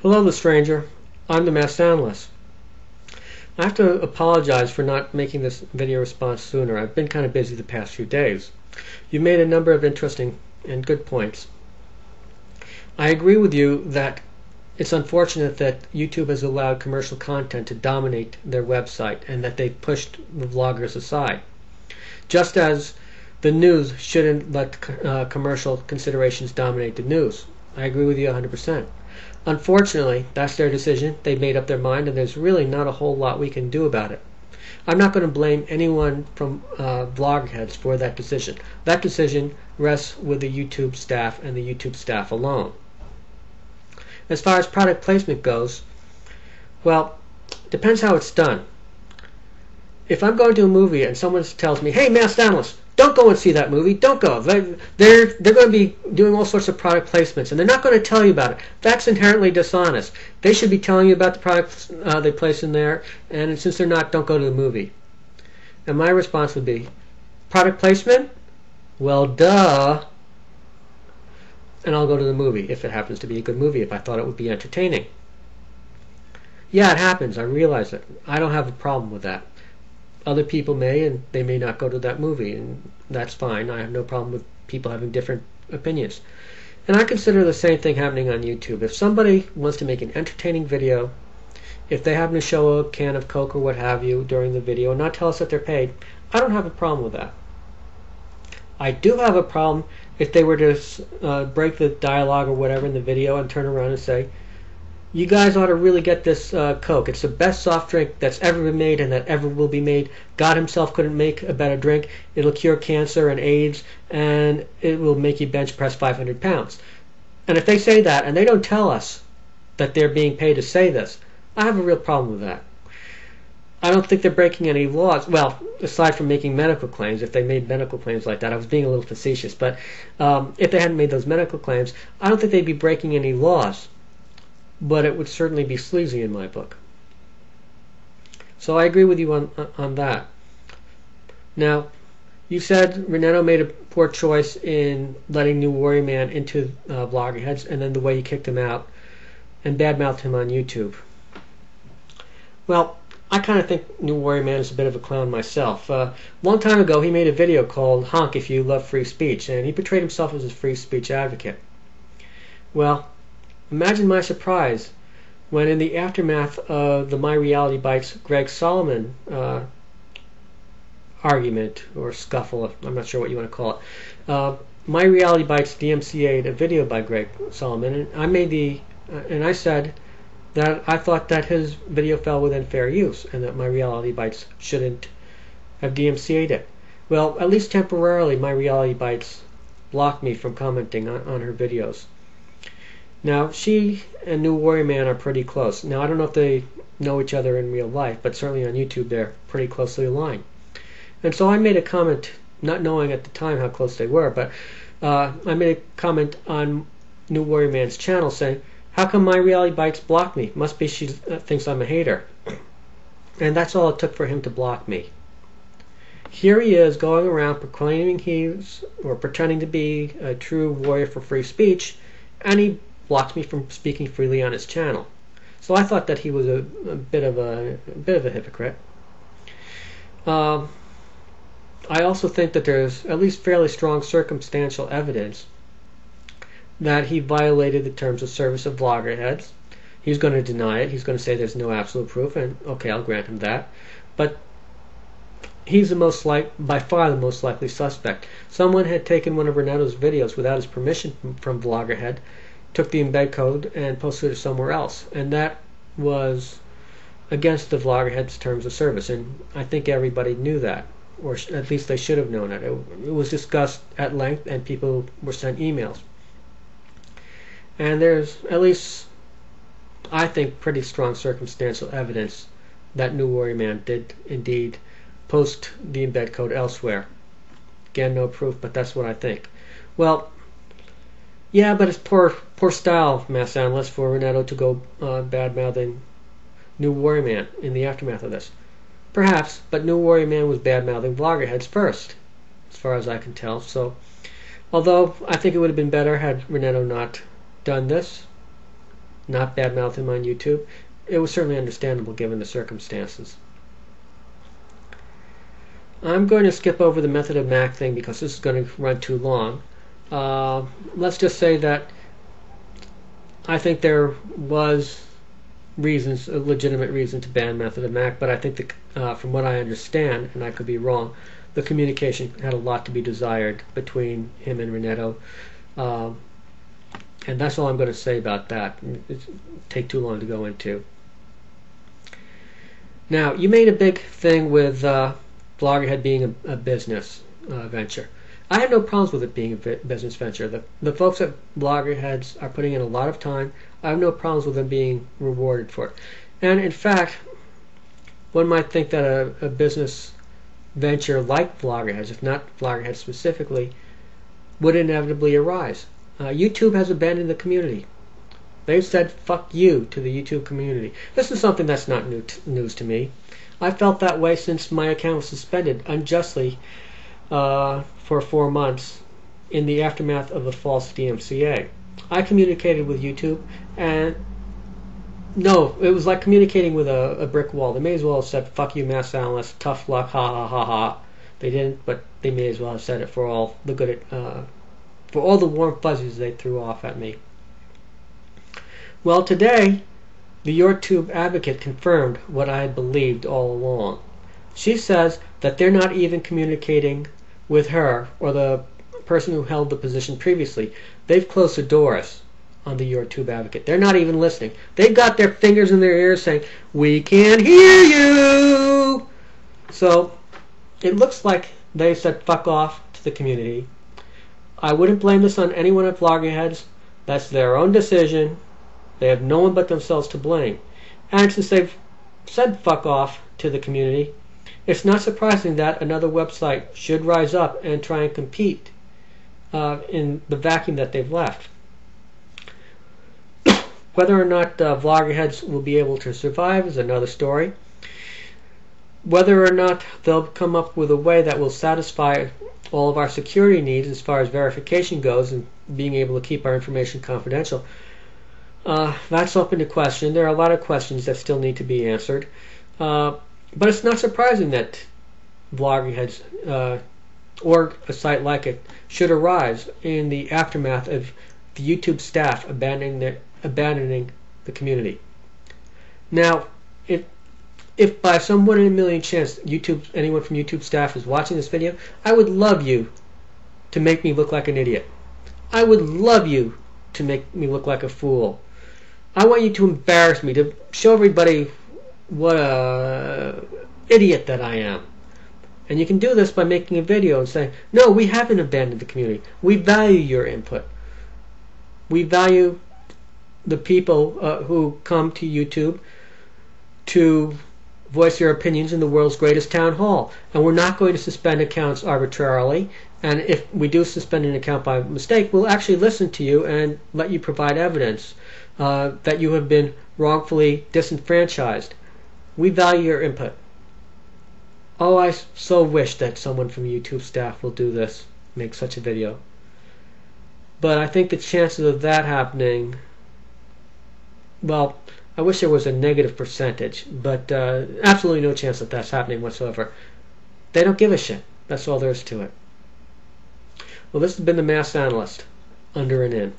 Hello, the stranger. I'm the masked analyst. I have to apologize for not making this video response sooner. I've been kind of busy the past few days. You made a number of interesting and good points. I agree with you that it's unfortunate that YouTube has allowed commercial content to dominate their website and that they've pushed the vloggers aside. Just as the news shouldn't let commercial considerations dominate the news. I agree with you 100%. Unfortunately, that's their decision. They've made up their mind, and there's really not a whole lot we can do about it. I'm not going to blame anyone from Vloggerheads for that decision. That decision rests with the YouTube staff and the YouTube staff alone. As far as product placement goes, well, depends how it's done. If I'm going to a movie and someone tells me, "Hey, masked analyst, don't go and see that movie. Don't go. They're going to be doing all sorts of product placements, and they're not going to tell you about it." That's inherently dishonest. They should be telling you about the products they place in there, and since they're not, don't go to the movie. And my response would be, product placement? Well, duh. And I'll go to the movie if it happens to be a good movie, if I thought it would be entertaining. Yeah, it happens. I realize it. I don't have a problem with that. Other people may, and they may not go to that movie, and that's fine. I have no problem with people having different opinions. And I consider the same thing happening on YouTube. If somebody wants to make an entertaining video, if they happen to show a can of Coke or what have you during the video and not tell us that they're paid, I don't have a problem with that. I do have a problem if they were to break the dialogue or whatever in the video and turn around and say, "You guys ought to really get this Coke. It's the best soft drink that's ever been made and that ever will be made. God himself couldn't make a better drink. It'll cure cancer and AIDS, and it will make you bench press 500 pounds. And if they say that and they don't tell us that they're being paid to say this, I have a real problem with that. I don't think they're breaking any laws. Well, aside from making medical claims, if they made medical claims like that, I was being a little facetious, but if they hadn't made those medical claims, I don't think they'd be breaking any laws. But it would certainly be sleazy in my book. So I agree with you on that. Now, you said Renato made a poor choice in letting New Warrior Man into Vloggerheads, and then the way he kicked him out and badmouthed him on YouTube. Well, I kind of think New Warrior Man is a bit of a clown myself. A long time ago, he made a video called "Honk If You Love Free Speech," and he portrayed himself as a free speech advocate. Well, imagine my surprise when in the aftermath of the My Reality Bites Greg Solomon argument or scuffle, I'm not sure what you want to call it. My Reality Bites DMCA'd a video by Greg Solomon, and I said that I thought that his video fell within fair use and that My Reality Bites shouldn't have DMCA'd it. Well, at least temporarily, My Reality Bites blocked me from commenting on her videos. Now, she and New Warrior Man are pretty close. Now, I don't know if they know each other in real life, but certainly on YouTube they're pretty closely aligned. And so I made a comment, not knowing at the time how close they were, but I made a comment on New Warrior Man's channel saying, "How come My Reality Bites blocked me? Must be she thinks I'm a hater." And that's all it took for him to block me. Here he is going around proclaiming pretending to be a true warrior for free speech, and he blocked me from speaking freely on his channel. So I thought that he was a bit of a hypocrite. I also think that there's at least fairly strong circumstantial evidence that he violated the terms of service of Vloggerheads. He's going to deny it. He's going to say there's no absolute proof, and okay, I'll grant him that. But he's by far the most likely suspect. Someone had taken one of Renato's videos without his permission from Vloggerhead, took the embed code and posted it somewhere else, and that was against the Vloggerhead's terms of service, and I think everybody knew that, or at least they should have known it. It was discussed at length, and people were sent emails. And there's at least, I think, pretty strong circumstantial evidence that New Warrior Man did indeed post the embed code elsewhere. Again, no proof, but that's what I think. Well, yeah, but it's poor style, masked analyst, for Renato to go bad-mouthing New Warrior Man in the aftermath of this. Perhaps, but New Warrior Man was bad-mouthing Vloggerheads first, as far as I can tell. So, although I think it would have been better had Renato not done this, not badmouth him on YouTube. It was certainly understandable given the circumstances. I'm going to skip over the method of Mac thing because this is going to run too long. Let's just say that I think there was reasons, a legitimate reason to ban method of Mac, but I think from what I understand, and I could be wrong, the communication had a lot to be desired between him and Renetto. And that's all I'm going to say about that. It'll take too long to go into. Now, you made a big thing with Vloggerhead being a business venture. I have no problems with it being a business venture. The folks at Vloggerheads are putting in a lot of time. I have no problems with them being rewarded for it. And in fact, one might think that a business venture like Vloggerheads, if not Vloggerheads specifically, would inevitably arise. YouTube has abandoned the community. They've said fuck you to the YouTube community. This is something that's not news to me. I felt that way since my account was suspended unjustly for 4 months in the aftermath of the false DMCA. I communicated with YouTube, and no, it was like communicating with a brick wall. They may as well have said fuck you, mass analyst, tough luck, ha ha ha ha. They didn't, but they may as well have said it for all the good for all the warm fuzzies they threw off at me. Well, today, the YourtubeAdvocate confirmed what I had believed all along. She says that they're not even communicating with her or the person who held the position previously. They've closed the doors on the YourtubeAdvocate. They're not even listening. They've got their fingers in their ears saying, "We can't hear you!" So, it looks like they said fuck off to the community. I wouldn't blame this on anyone at Vloggerheads. That's their own decision. They have no one but themselves to blame. And since they've said fuck off to the community, it's not surprising that another website should rise up and try and compete in the vacuum that they've left. Whether or not Vloggerheads will be able to survive is another story. Whether or not they'll come up with a way that will satisfy all of our security needs as far as verification goes and being able to keep our information confidential, that's open to question. There are a lot of questions that still need to be answered. But it's not surprising that Vloggerheads or a site like it should arise in the aftermath of the YouTube staff abandoning the community. Now, if by some 1 in a million chance anyone from YouTube staff is watching this video, I would love you to make me look like an idiot. I would love you to make me look like a fool. I want you to embarrass me, to show everybody what a idiot that I am. And you can do this by making a video and saying, no, we haven't abandoned the community. We value your input. We value the people who come to YouTube to voice their opinions in the world's greatest town hall. And we're not going to suspend accounts arbitrarily. And if we do suspend an account by mistake, we'll actually listen to you and let you provide evidence that you have been wrongfully disenfranchised. We value your input. Oh, I so wish that someone from YouTube staff will do this, make such a video. But I think the chances of that happening, well, I wish there was a negative percentage, but absolutely no chance that that's happening whatsoever. They don't give a shit. That's all there is to it. Well, this has been the Mass Analyst, under and in.